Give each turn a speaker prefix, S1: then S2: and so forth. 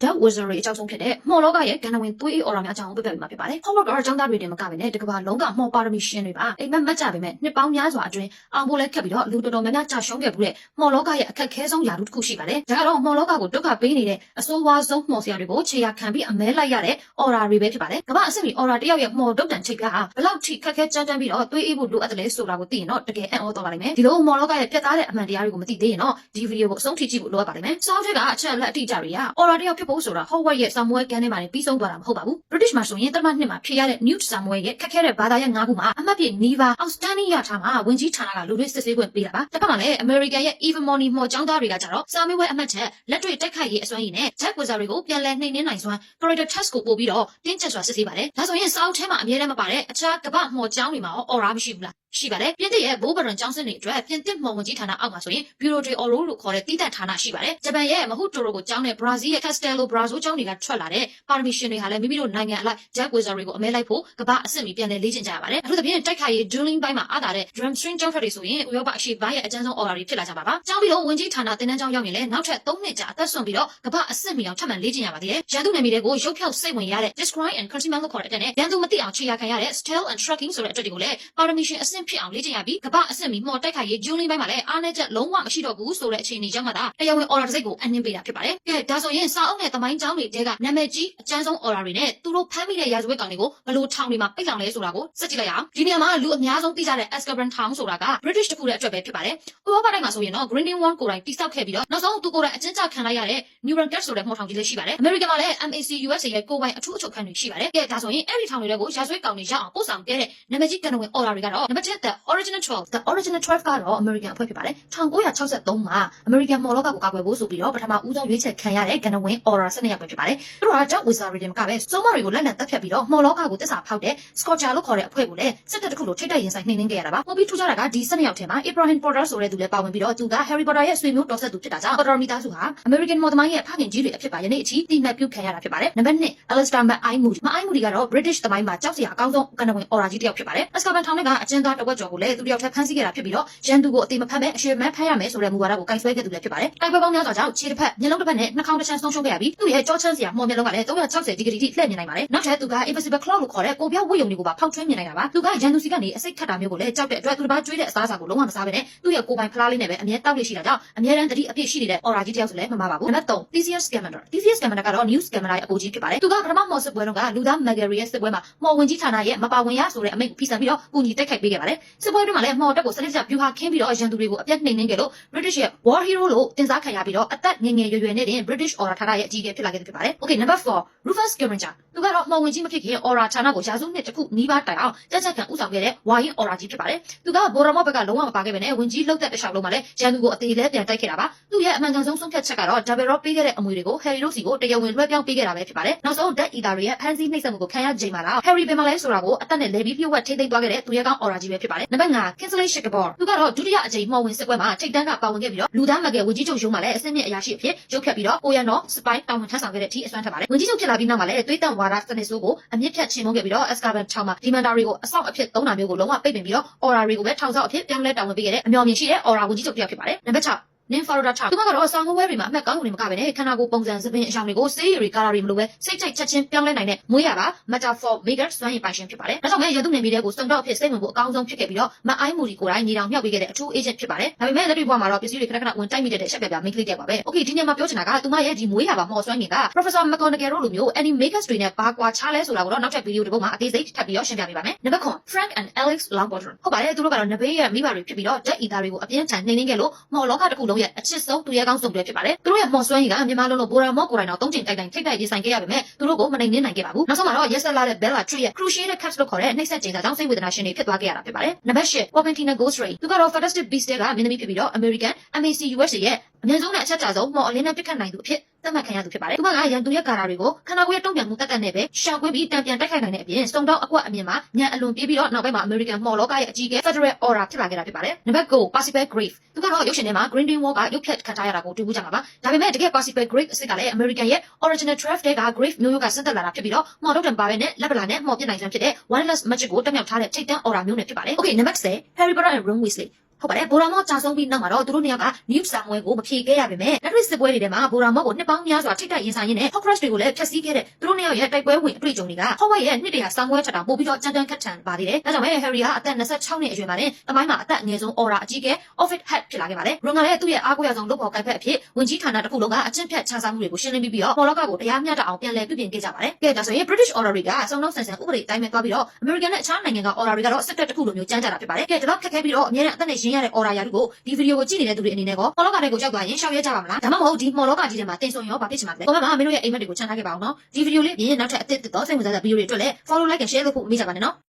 S1: That wizardry အကြောင်းဆုံးဖြစ်တဲ့မော်လောကရဲ့ကဏ္ဍဝင်သွေးအေးအော်ရာများအကြောင်းကိုပြပြပေးမှာဖြစ်ပါတယ်။ Hogwarts ကအကြောင်းသားတွေတင်မကဘဲနဲ့တကဘာလုံးကမော်ပါရမီရှင်တွေပါအိမ်မက်မက်ကြပေမဲ့နှစ်ပေါင်းများစွာအတွင်းအောင်ဖို့လဲခက်ပြီးတော့လူတော်တော်များများကြာရှုံးခဲ့ဘူးတဲ့မော်လောကရဲ့အခက်ခဲဆုံးယာတုတစ်ခုရှိပါတယ်။ဒါကတော့မော်လောကကိုဒုက္ခပေးနေတဲ့အဆိုးဝါးဆုံးမော်ဆရာတွေကိုခြေရာခံပြီးအမဲလိုက်ရတဲ့အော်ရာတွေပဲဖြစ်ပါတယ်။ကမ္ဘာအဆင့်မီအော်ရာတယောက်ရဲ့မော်တုတ်တန်ချိတ်ကဘလောက်ထိခက်ခဲကြမ်းတမ်းပြီးတော့သွေးအေးဖို့လိုအပ်တယ်လဲဆိုတာကိုသိရင်တော့တကယ်အံ့ဩသွားပါလိမ့်မယ်။ဒီလိုမော်လောကရဲ့ပြတ်သားတဲ့အမှန်တရားတွေကိုမသိသေးရင်တော့ဒီဗီဒီယိုကိုအဆုံးထိကြည့်ဖို့လိုအပ်ပါလိမ့်မယ်။စောင်းထက်ကအချက်အလက်အတိအကျတွေကအော်ရာတယောက်ဖြစ်ဖို့ဆိုတာ Hogwarts ရဲ့စာမွေးကန်ထဲမှာပြီးဆုံးသွားတာမဟုတ်ပါဘူး British မှာဆိုရင်တမနှစ်မှာဖြေရတဲ့ Newt Samuel ရဲ့ခက်ခဲတဲ့ဘာသာရပ်၅ခုမှာအမှတ်ပြည့်နီးပါး outstanding ရထားမှာဝင်ကြီးဌာနကလူတွေစစ်ဆေးခွင့်ပေးတာပါတစ်ခါမှလည်း American ရဲ့ Even Money မော်ကျောင်းသားတွေကကြတော့ Samuel အမှတ်ချက်လက်တွေ့တိုက်ခိုက်ရေးအစွမ်းရည်နဲ့ Jack Wizard တွေကိုပြန်လည်နှိမ်နင်းနိုင်စွမ်း character test ကိုပို့ပြီးတော့တင်းကျပ်စွာစစ်ဆေးပါတယ်ဒါဆိုရင်စာအုပ်ထဲမှာအမြဲတမ်းမပါတဲ့အခြားကမ္ဘာမော်ကျောင်းတွေမှာရော aura မရှိဘူးလားရှိပါတယ်ပြင်သစ်ရဲ့ဘိုးဘရန်ကျောင်းစစ်တွေအတွက်ပြင်သစ်မော်ဝင်ကြီးဌာနအောက်မှာဆိုရင် Bureau de Oro လို့ခေါ်တဲ့တိတက်ဌာနရှိပါတယ်ဂျပန်ရဲ့မဟုတိုရိုကိုကျောင်းနဲ့ Brazil ရဲ့ Castelo Branco ကျောင်းတွေကထွက်လာတဲ့ပါရမီရှင်တွေဟာလည်းမိမိတို့နိုင်ငံအလိုက် Jack Wizard တွေကိုအမဲလိုက်ဖို့ကမ္ဘာအဆင့်မီပြန်လည်လေ့ကျင့်ကြရပါတယ်အခုသဖြင့်တိုက်ခိုက်ရေး dueling ဘိုင်းမှာအားသာတဲ့ drum string ကျောင်းဖက်တွေဆိုရင်ဥရောပအရှေ့ပိုင်းရဲ့အကျဉ်းဆုံး aura တွေဖြစ်လာကြပါပါကျောင်းပြီးတော့ဝင်ကြီးဌာနသင်တန်းကျောင်းရောက်ရင်လည်းနောက်ထပ်3နှစ်ကြာအသက်ဆွန့်ပြီးတော့ကမ္ဘာအဆင့်မီအောင်ထပ်မံလေ့ကျင့်ရပါသေးတယ်ရန်သူနယ်မြေတွေကိုရုပ်ဖြောက်စိတ်ဝင်ရတဲ့ describe and consumer လို့ခေါ်တဲ့အတက်နဲ့ရန်သူမသိအောင်ခြေရာခံရတဲ့ stealth and tracking ဆိုတဲ့အတက်တွေကိုလည်းပါရမီရှင်အဆင့်ဖြစ်အောင်လေ့ကျင့်ရပြီးကမ္ဘာအဆင့်မီမော်တိုက်ခိုက်ရေး dueling ဘိုင်းမှာလည်းအားနည်းချက်လုံးဝမရှိတော့ဘူးဆိုတဲ့အခြေအနေကြောင့်မှသာတရားဝင် aura တစ်စိတ်ကိုအနှင်းပေးတာဖြစ်ပါတယ်ကဲဒါဆိုရင်စာအုပ်နဲ့သမိုင်းကျောင်းတွေတဲကနာမည်ကြီးအကျဉ်းဆုံး aura တွေနဲ့သူတို့ဖမ်းမိတဲ့ရာဇဝတ်ကောင်တွေကိုဘယ်လိုထောင်တွေမှာပိတ်လောင်လဲဆိုတာကိုစက်ကြည့်လိုက်အောင်ဒီနေရာမှာလူအများဆုံးသိကြတဲ့ Azkaban ထောင်ဆိုတာက British တခုတည်းအတွက်ပဲဖြစ်ပါတယ်ဥရောပတိုင်းမှာဆိုရင်တော့ Grindelwald ကိုယ်တိုင်တိစောက်ခဲ့ပြီးတော့နောက်ဆုံးသူကိုယ်တိုင်အကျဉ်းချခံလိုက်ရတဲ့ Nuremberg ဆိုတဲ့မော်ထောင်ကြီးလေးရှိပါတယ် American မှာလည်း MAC USA ရဲ့ကိုယ်ပိုင်အထူးအချုပ်ခန်းတွေရှိပါတယ်ကဲဒါဆိုရင်အဲ့ဒီထောင်တွေကိုရာဇဝတ်ကောင်တွေရအောင်ပို့ဆောင်ခဲ့တဲ့နာမည်ကြီးကဏ္ဍဝင် aura တွေကတော့ number 10 the original 12 the original 12ကတော့ American အဖွဲ့ဖြစ်ပါတယ်1963မှာ American မော်လောကကိုကာကွယ်ဖို့ဆိုပြီးတော့ပထမဦးဆုံးရွေးချယ်ခံရတဲ့ကဏ္ဍဝင် aura 12ရပ်ပဲဖြစ်ပါတယ်သူတို့က Jack Wizard တွေကပဲစုံမတွေကိုလက်နက်တက်ဖြတ်ပြီးတော့မော်လောကကိုတစ္ဆာဖောက်တဲ့ Scorcher လို့ခေါ်တဲ့အဖွဲ့ကိုလည်းစစ်တပ်တစ်ခုလိုထိတ်တိုက်ရင်ဆိုင်နှိမ်နင်းခဲ့ရတာပါပိုပြီးထူးခြားတာကဒီ12ယောက်ထဲမှာ Abraham Potter ဆိုတဲ့သူလည်းပါဝင်ပြီးတော့သူက Harry Potter ရဲ့ဆွေမျိုးတော်ဆက်သူဖြစ်တာကြောင့် Potter မိသားစုဟာ American မော်သမိုင်းရဲ့ဖခင်ကြီးတွေအဖြစ်ပါယနေ့အထိတိမှတ်ပြုခံရတာဖြစ်ပါတယ်နံပါတ်2 Alistair McImoody ကတော့ British သမိုင်းမှာကြောက်စရာအကောင်းဆုံးကဏ္ဍဝင် aura ကြီးတစ်ယောက်ဖြစ်ပါတယ် Azkaban ထောင်ထဲကအကျဉ်းသားတစ်ဝက်ကျော်ကိုလည်းသူတစ်ယောက်ထပ်ဖမ်းဆီးခဲ့တာဖြစ်ပြီးတော့ရန်သူကိုအတိမဖမ်းပဲအရှေ့မန်းဖမ်းရမယ်ဆိုတဲ့မူဝါဒကိုကင်ဆွဲခဲ့သူလည်းဖြစ်ပါတယ်တိုက်ပွဲပေါင်းများစွာကြောင့်ခြေတစ်ဖက်မျက်လုံးတစ်ဖက်နဲ့နှာခေါင်းတစ်ချမ်းဆုံးရှုံးခဲ့ရပြီးသူ့ရဲ့ကြောချမ်းစရာမော်မျက်လုံးကလည်း360ဒီဂရီထိလှည့်မြင်နိုင်ပါတယ်နောက်ထပ်သူက invisible claw လို့ခေါ်တဲ့ကိုပြောက်ဝတ်ယုံတွေကိုပါဖောက်ထွင်းမြင်နိုင်တာပါသူကရန်သူစီကနေအစိတ်ခတ်တာမျိုးကိုလည်းကြောက်တဲ့အတွက်သူတစ်ပါးကျွေးတဲ့အစားအစာကိုလုံးဝမစားဘဲနဲ့သူ့ရဲ့ကိုယ်ပိုင်ဖလားလေးနဲ့ပဲအမြဲတောက်ရရှိတာကြောင့်အမြဲတမ်းတတိအပြည့်ရှိနေတဲ့ aura ကြီးတစ်ယောက်ဆိုလည်းမမှားပါဘူးနံပါတ်3 Theseus Scamander ကတော့ Newt Scamander ရဲ့အကိုကြီးဖြစ်ပါတယ်သူကပထမမော်စစ်ပွဲတုန်းကလူသား Magari ရဲ့စစ်ပွဲမှာမော်ဝင်ကြီးဌာနရဲ့မပါဝင်ရဆိုတဲ့အမိန့်ကိုဖီဆန်ပြီးတော့ကူညီတိုက်ခိုက်ပေးခဲ့ပါတယ်စစ်ပွဲတွင်းမှာလည်းမော်တက်ကိုစနစ်တကျဗျူဟာခင်းပြီးတော့ရန်သူတွေကိုအပြတ်နှိမ်နင်းခဲ့လို့ British ရဲ့ War Hero လို့တင်စားခံရပြီးတော့အသက်ငယ်ငယ်ရွယ်ရွယ်နဲ့တင် British aura ဌာနရဲ့အကြီးအကဲဖြစ်လာခဲ့သူဖြစ်ပါတယ် Okay number 4 Rufus Scavenger သူကတော့မော်ဝင်ကြီးမဖြစ်ခင် aura ဌာနကိုရာစုနှစ်တစ်ခုနီးပါးတိုင်အောင်ကြက်ကြက်ခံဥဆောင်ခဲ့တဲ့ဝါရင် aura ကြီးဖြစ်ပါတယ်သူကဘော်ရမော့ဘက်ကလုံးဝမပါခဲ့ဘဲနဲ့ဝင်ကြီးလှုပ်သက်တစ်လျှောက်လုံးမှာလည်းရန်သူကိုအသေးလဲပြန်တိုက်ခဲ့တာပါသူ့ရဲ့အမှန်ကန်ဆုံးဆုံးဖြတ်ချက်ကတော့ Double Rock ပေးခဲ့တဲ့အမွေတွေကို Harry တို့စီကိုတရားဝင်လွှဲပြောင်းပေးခဲ့တာပဲဖြစ်ပါတယ်နောက်ဆုံး Death Eater ရဲ့ဖန်ဆီးနှိပ်စက်မှုကိုခံရချိန်မှာတော့ Harry ဘယ်မှာလဲဆိုတာကိုအသက်နဲ့လဲပြီးပြည့်ဝထိမ့်သိမ်းသွားခဲ့တဲ့သူရဲကောင်း aura ကြီးပဲဖြစ်ပါတယ်နံပါတ် 5 Kingsley Shacklebolt သူကတော့ဒုတိယအကြိမ်မော်ဝင်စစ်ပွဲမှာထိပ်တန်းကပါဝင်ခဲ့ပြီးတော့လူသားမကယ်ဝင်ကြီးချုပ်ရုံးမှာလည်းအဆင့်မြင့်အရာရှိအဖြစ်ရုပ်ဖြတ်ပြီးတော့ကိုရန်တော်စပိုင်းတောင်ဝန်ထမ်းဆောင်ခဲ့တဲ့အထိအစွမ်းထက်ပါတယ်ဝင်ကြီးချုပ်ဖြစ်လာပြီးနောက်မှာလည်းသွေးတန့်ဝါဒစနစ်ဆိုးကိုအမြင့်ဖြတ်ချေမှုန်းခဲ့ပြီးတော့ Azkaban ထောင်မှာ Dementor တွေကိုအဆောက်အဖြစ်သုံးတာမျိုးကိုလုံးဝပိတ်ပင်ပြီးတော့ aura တွေကိုပဲထောင်ဆောက်အဖြစ်ပြောင်းလဲတောင်းဝင်ပေးခဲ့တဲ့အမျှော်မြင်ရှိတဲ့ aura ဝင်ကြီးချုပ်တစ်ယောက်ဖြစ်ပါတယ်နံပါတ် 6Nymphadora သူကတော့ဆောင်းဝဲတွေမှာအမှတ်ကောင်းတွေမကပဲနဲ့ခန္ဓာကိုယ်ပုံစံစပင်အရောင်တွေကိုစေးရီကာလာတွေမလိုပဲစိတ်ကြိုက်ချက်ချင်းပြောင်းလဲနိုင်တဲ့မွေးရပါ Metaphor Maker စွမ်းရည်ပိုင်ရှင်ဖြစ်ပါတယ်။ဒါကြောင့်လည်းရတုနယ်မြေတွေကိုစုံတော့အဖြစ်စိတ်ဝင်ဖို့အကောင်းဆုံးဖြစ်ခဲ့ပြီးတော့မအိုင်းမူဒီကိုယ်တိုင်ညီတော်မြောက်ပေးခဲ့တဲ့အထူး agent ဖြစ်ပါတယ်။ဒါပေမဲ့လက်တွေ့ဘဝမှာတော့ပစ္စည်းတွေခဏခဏဝင်တိုက်မိတဲ့ရှက်ပြပြ main click တဲ့ပါပဲ။ Okay ဒီညမှာပြောချင်တာကသူမရဲ့ဒီမွေးရပါမော်စွမ်းရည်က Professor McGonagall တို့လိုမျိုး animators တွေနဲ့ဘာကွာခြားလဲဆိုတာကိုတော့နောက်ထပ်ဗီဒီယိုတစ်ပုဒ်မှာအသေးစိတ်ထပ်ပြီးတော့ရှင်းပြပေးပါမယ်။နံပါတ် 9 Frank and Alex Longbottom ဟုတ်ပါတယ်သူတို့ကတော့နဘေးရဲ့မိဘတွေဖြစ်ပြီးတော့ Death Eater တွေကိုအပြင်းထန်နှိမ်နင်းခဲ့လို့မော်လောကတစ်ခုလုံးရဲ့အချစ်ဆုံးသူရဲကောင်းဆုံးတွေဖြစ်ပါတယ်သူတို့ရဲ့မော်စွမ်းရည်ကမြန်မာလုံးလို့ဘော်ရာမော့ကိုယ်တိုင်တော့3ချိန်တိုက်တိုင်းထိပ်တိုက်ရေးဆိုင်ခဲ့ရပါမယ်သူတို့ကိုမနိုင်နိုင်ခဲ့ပါဘူးနောက်ဆုံးမှာတော့ရက်ဆက်လာတဲ့ Bella Tree ရဲ့ Cruciated Cats လို့ခေါ်တဲ့နှိမ့်ဆက်ချိန်စာကြောင့်စိတ်ဝေဒနာရှင်တွေဖြစ်သွားခဲ့ရတာဖြစ်ပါတယ်နံပါတ် 10 Popentina Ghost Ray သူကတော့ Fantastic Beasts ကမင်းသမီးဖြစ်ပြီးတော့ American MAC USA ရဲ့အများဆုံးနဲ့အချက်အချဆုံးမော်အလင်းနဲ့ပြစ်ခတ်နိုင်သူအဖြစ်သတ်မှတ်ခံရသူဖြစ်ပါတယ်သူကရန်သူရဲ့ကာရာတွေကိုခန္ဓာကိုယ်ရဲ့တုံ့ပြန်မှုတက်တက်နဲ့ပဲရှောင်ကွင်းပြီးတံပြန်တိုက်ခိုက်နိုင်တဲ့အပြင်စုံတော့အကွက်အမြင်မှာညံအလွန်ပြေးပြီးတော့နောက်ပိုင်းမှာ American မော်လောကရဲ့အကြီးအကဲ Federal Aura ဖြစ်လာခဲ့တာဖြစ်ပါတယ်နံပါတ် 9 Percival Grave သူကတော့ရုပ်ရှင်ထဲမှာ Grindelwald ကရုပ်ဖြတ်ခံထားရတာကိုတွေ့ဘူးကြမှာပါဒါပေမဲ့တကယ် Percival Grave အစ်စ်ကလည်း American ရဲ့ Original 12 တဲ့က Grave မျိုးရိုးကဆင်းသက်လာတာဖြစ်ပြီးတော့မော်တုတ်တံပါပဲနဲ့လက်ပလာနဲ့မော်ပြစ်နိုင်စွမ်းဖြစ်တဲ့ Wireless Magic ကိုတက်မြောက်ထားတဲ့ထိပ်တန်း Aura မျိုးနဲ့ဖြစ်ပါတယ် Okay နံပါတ် 10 Harry Potter and Ron Weasley ဟုတ်ပါတယ်ဗိုလ်တော်မော့ကြာဆုံးပြီးနောက်မှာတော့သူတို့နှစ်ယောက်က new somewhere ကိုမဖြေခဲ့ရပါမယ်လက်တွေ့စစ်ပွဲတွေထဲမှာဗိုလ်တော်မော့ကိုနှစ်ပေါင်းများစွာထိတ်တိုက်ရင်ဆိုင်ရင်းနဲ့ Hawkrush တွေကိုလည်းဖျက်ဆီးခဲ့တဲ့သူတို့နှစ်ယောက်ရဲ့တိုက်ပွဲဝင်အတွေ့အကြုံတွေက Howard ရဲ့နှစ်တရာ somewhere ထက်တောင်ပိုပြီးတော့ကြမ်းတမ်းခက်ထန်ပါသေးတယ်ဒါကြောင့်ပဲ Harry ဟာအသက်26နှစ်အရွယ်မှာတင်တမိုင်းမှာအသက်အငယ်ဆုံး aura အကြီးကဲ Offit Hat ဖြစ်လာခဲ့ပါတယ် Ron ကလည်းသူ့ရဲ့အားကိုးရဆုံးလုပ်ပေါ်ကိုင်ဖက်အဖြစ်ဝင်ကြီးဌာနတစ်ခုလုံးကအကျင့်ဖြတ်ခြားစားမှုတွေကိုရှင်းလင်းပြီးတော့ Moloch ကိုတရားမျှတအောင်ပြန်လည်ပြုပြင်ခဲ့ကြပါတယ်ကဲဒါဆိုရင် British Order တွေကစုံလုံးဆန်ဆန်ဥပဒေအတိုင်းပဲသွားပြီးတော့ American နဲ့အခြားနိုင်ငံက Order တွေကတော့စစ်တပ်တစ်ခုလိုမျိုးကြမ်းကြတာဖြစ်ပါတယ်ကဲဒီတော့ခက်ခဲပြီးတော့အများနဲ့အသက်နဲ့ရင်းရတဲ့ Order ရာထူးကိုဒီဗီဒီယိုကိုကြည့်နေတဲ့သူတွေအနေနဲ့ကော Moloch တွေကိုရောက်သွားရင်ရှောင်ရဲကြပါမလားဒါမှမဟုတ်ဒီ Moloch ကြီးထဲမှာတင်ဆုံရောဘာဖြစ်ချင်ပါလဲ comment မှာမင်းတို့ရဲ့အိမ်မက်တွေကိုချန်ထားခဲ့ပါအောင်နော်ဒီဗီဒီယိုလေးပြင်နောက်ထပ်အသစ်တော့စိတ်ဝင်စားတဲ့ဗီဒီယိုတွေအတွက်လည်း follow like and share လုပ်ဖို့မမေ့ကြပါနဲ့နော်